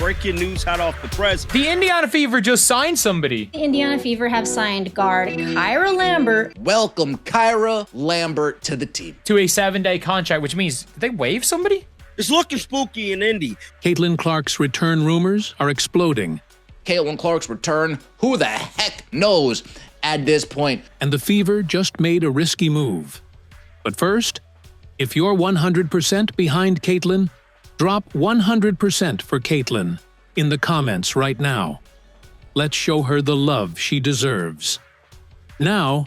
breaking news hot off the press. The Indiana Fever just signed somebody. The Indiana Fever have signed guard Kyra Lambert. Welcome Kyra Lambert to the team. To a 7-day contract, which means, did they waive somebody? It's looking spooky in Indy. Caitlin Clark's return rumors are exploding. Caitlin Clark's return, who the heck knows at this point? And the Fever just made a risky move. But first, if you're 100% behind Caitlin, drop 100% for Caitlin in the comments right now. Let's show her the love she deserves. Now,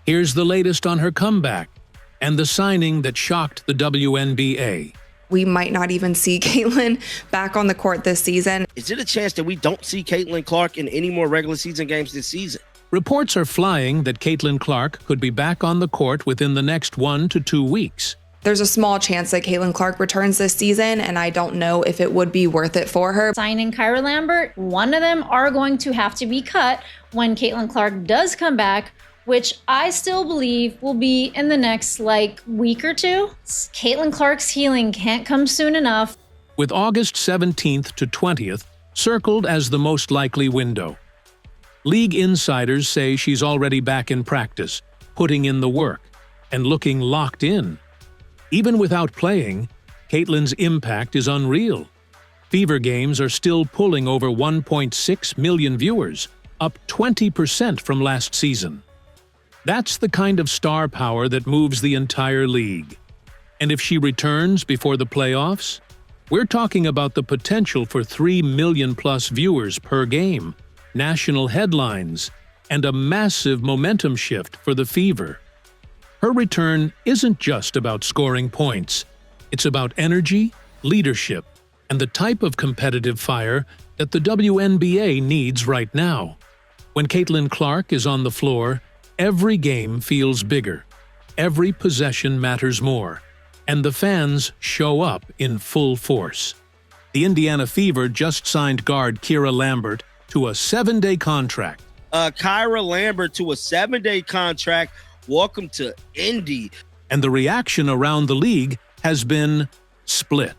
here's the latest on her comeback and the signing that shocked the WNBA. We might not even see Caitlin back on the court this season. Is it a chance that we don't see Caitlin Clark in any more regular season games this season? Reports are flying that Caitlin Clark could be back on the court within the next 1 to 2 weeks. There's a small chance that Caitlin Clark returns this season, and I don't know if it would be worth it for her. Signing Kyra Lambert, one of them are going to have to be cut when Caitlin Clark does come back, which I still believe will be in the next, week or two. Caitlin Clark's healing can't come soon enough. With August 17th to 20th circled as the most likely window. League insiders say she's already back in practice, putting in the work, and looking locked in. Even without playing, Caitlin's impact is unreal. Fever games are still pulling over 1.6 million viewers, up 20% from last season. That's the kind of star power that moves the entire league. And if she returns before the playoffs, we're talking about the potential for 3 million-plus viewers per game, national headlines, and a massive momentum shift for the Fever. Her return isn't just about scoring points. It's about energy, leadership, and the type of competitive fire that the WNBA needs right now. When Caitlin Clark is on the floor, every game feels bigger, every possession matters more, and the fans show up in full force. The Indiana Fever just signed guard Kyra Lambert to a 7-day contract. Kyra Lambert to a 7-day contract. Welcome to Indy. And the reaction around the league has been split.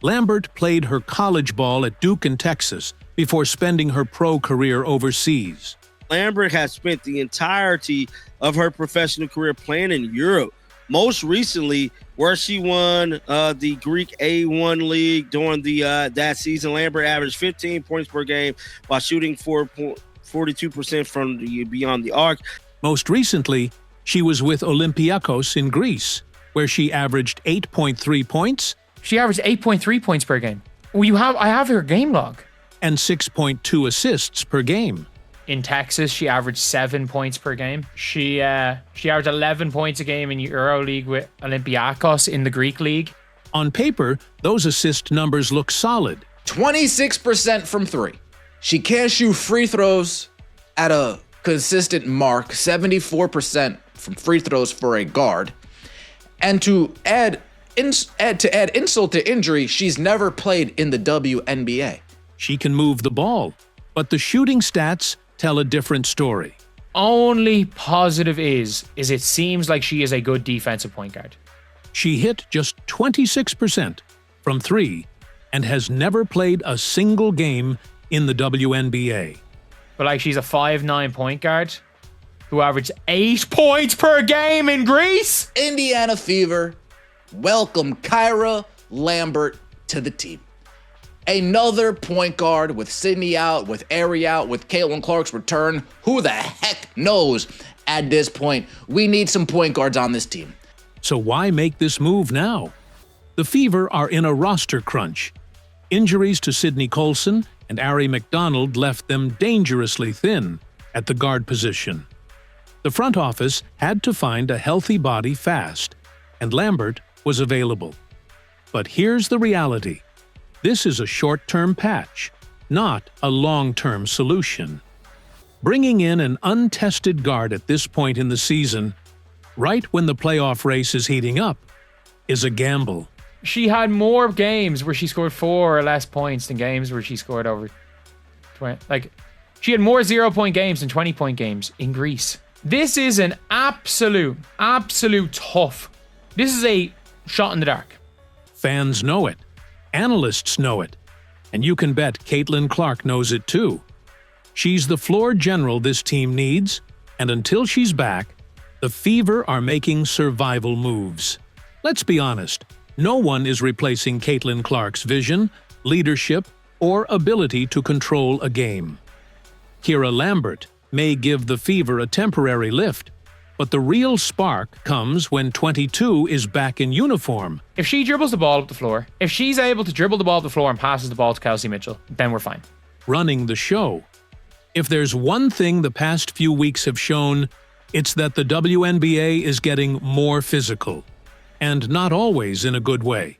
Lambert played her college ball at Duke in Texas before spending her pro career overseas. Lambert has spent the entirety of her professional career playing in Europe. Most recently, where she won the Greek A1 League during that season, Lambert averaged 15 points per game while shooting 42% from beyond the arc. Most recently, she was with Olympiakos in Greece, where she averaged 8.3 points. She averaged 8.3 points per game. I have her game log. And 6.2 assists per game. In Texas, she averaged 7 points per game. She averaged 11 points a game in EuroLeague with Olympiakos in the Greek league. On paper, those assist numbers look solid. 26% from 3. She can't shoot free throws at a consistent mark, 74% from free throws for a guard. And to add insult to injury, she's never played in the WNBA. She can move the ball, but the shooting stats tell a different story. Only positive is it seems like she is a good defensive point guard. She hit just 26% from 3 and has never played a single game in the WNBA. But she's a 5'9" point guard who averaged 8 points per game in Greece. Indiana Fever, welcome Kyra Lambert to the team. Another point guard with Sydney out, with Ari out, with Caitlin Clark's return. Who the heck knows at this point? We need some point guards on this team. So why make this move now? The Fever are in a roster crunch. Injuries to Sydney Colson and Ari McDonald left them dangerously thin at the guard position. The front office had to find a healthy body fast, and Lambert was available. But here's the reality. This is a short-term patch, not a long-term solution. Bringing in an untested guard at this point in the season, right when the playoff race is heating up, is a gamble. She had more games where she scored 4 or less points than games where she scored over 20. She had more 0-point games than 20-point games in Greece. This is an absolute tough. This is a shot in the dark. Fans know it. Analysts know it. And you can bet Caitlin Clark knows it too. She's the floor general this team needs, and until she's back, the Fever are making survival moves. Let's be honest, no one is replacing Caitlin Clark's vision, leadership, or ability to control a game. Kira Lambert may give the Fever a temporary lift, but the real spark comes when 22 is back in uniform. If she dribbles the ball up the floor, if she's able to dribble the ball up the floor and passes the ball to Kelsey Mitchell, then we're fine. Running the show. If there's one thing the past few weeks have shown, it's that the WNBA is getting more physical. And not always in a good way.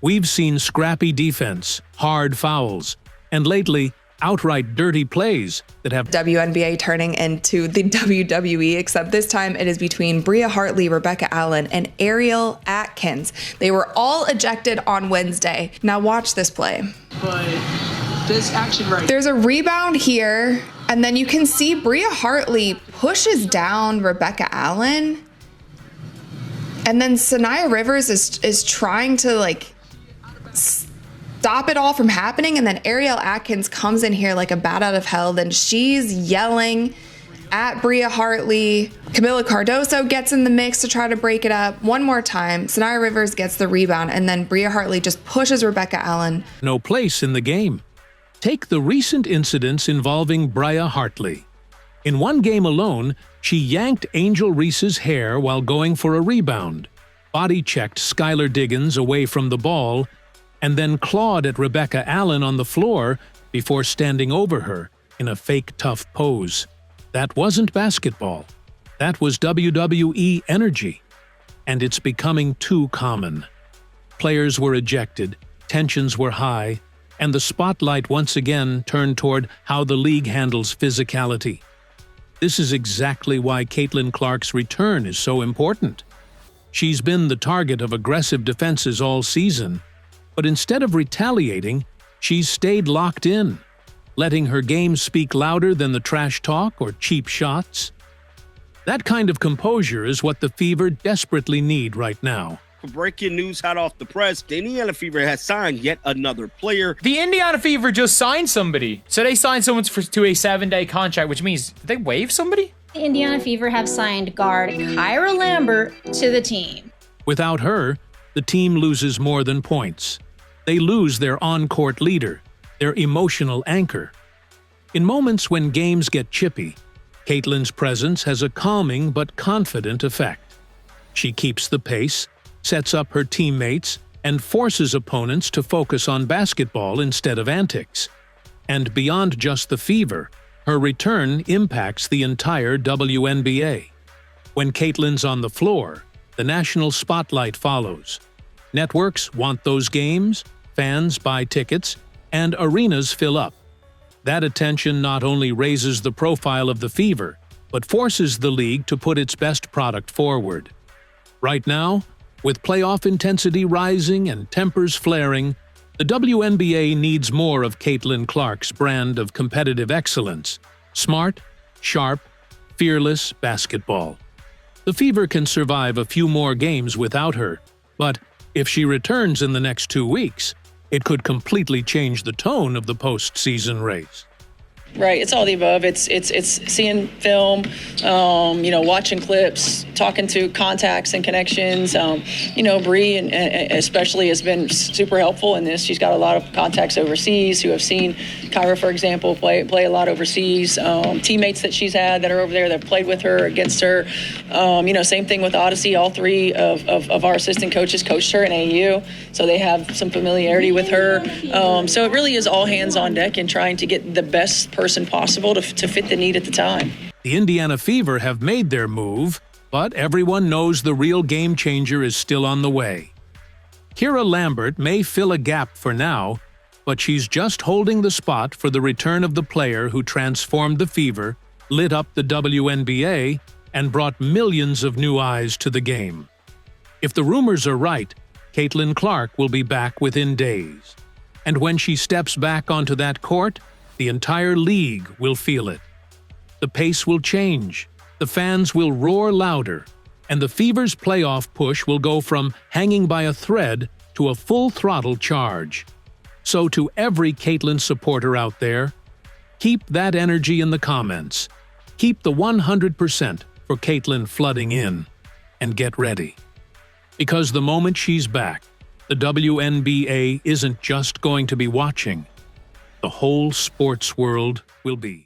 We've seen scrappy defense, hard fouls, and lately, outright dirty plays that have WNBA turning into the WWE, except this time it is between Bria Hartley, Rebecca Allen, and Ariel Atkins. They were all ejected on Wednesday. Now watch this play. But this action right. There's a rebound here, and then you can see Bria Hartley pushes down Rebecca Allen. And then Sanaya Rivers is trying to stop it all from happening. And then Ariel Atkins comes in here like a bat out of hell. Then she's yelling at Bria Hartley. Camila Cardoso gets in the mix to try to break it up. One more time, Sanaya Rivers gets the rebound. And then Bria Hartley just pushes Rebecca Allen. no place in the game. Take the recent incidents involving Bria Hartley. In one game alone, she yanked Angel Reese's hair while going for a rebound, body-checked Skylar Diggins away from the ball, and then clawed at Rebecca Allen on the floor before standing over her in a fake tough pose. That wasn't basketball. That was WWE energy. And it's becoming too common. Players were ejected, tensions were high, and the spotlight once again turned toward how the league handles physicality. This is exactly why Caitlin Clark's return is so important. She's been the target of aggressive defenses all season, but instead of retaliating, she's stayed locked in, letting her game speak louder than the trash talk or cheap shots. That kind of composure is what the Fever desperately need right now. Breaking news hot off the press, the Indiana Fever has signed yet another player. The Indiana Fever just signed somebody. So they signed someone to a 7-day contract, which means, did they waive somebody? The Indiana Fever have signed guard Kyra Lambert to the team. Without her, the team loses more than points. They lose their on-court leader, their emotional anchor. In moments when games get chippy, Caitlin's presence has a calming but confident effect. She keeps the pace, sets up her teammates, and forces opponents to focus on basketball instead of antics. And beyond just the Fever, her return impacts the entire WNBA. When Caitlin's on the floor, the national spotlight follows. Networks want those games, fans buy tickets, and arenas fill up. That attention not only raises the profile of the Fever, but forces the league to put its best product forward. Right now, with playoff intensity rising and tempers flaring, the WNBA needs more of Caitlin Clark's brand of competitive excellence. Smart, sharp, fearless basketball. The Fever can survive a few more games without her, but if she returns in the next 2 weeks, it could completely change the tone of the postseason race. Right, it's all the above. It's seeing film, watching clips, talking to contacts and connections. Bree and especially has been super helpful in this. She's got a lot of contacts overseas who have seen Kyra, for example, play a lot overseas. Teammates that she's had that are over there that played with her, against her. Same thing with Odyssey. All three of our assistant coaches coached her in AU, so they have some familiarity with her. So it really is all hands on deck in trying to get the best person possible to fit the need at the time. The Indiana Fever have made their move, but everyone knows the real game changer is still on the way. Kira Lambert may fill a gap for now, but she's just holding the spot for the return of the player who transformed the Fever, lit up the WNBA, and brought millions of new eyes to the game. If the rumors are right, Caitlin Clark will be back within days. And when she steps back onto that court, the entire league will feel it. The pace will change, the fans will roar louder, and the Fever's playoff push will go from hanging by a thread to a full-throttle charge. So to every Caitlin supporter out there, keep that energy in the comments. Keep the 100% for Caitlin flooding in. And get ready. Because the moment she's back, the WNBA isn't just going to be watching. The whole sports world will be.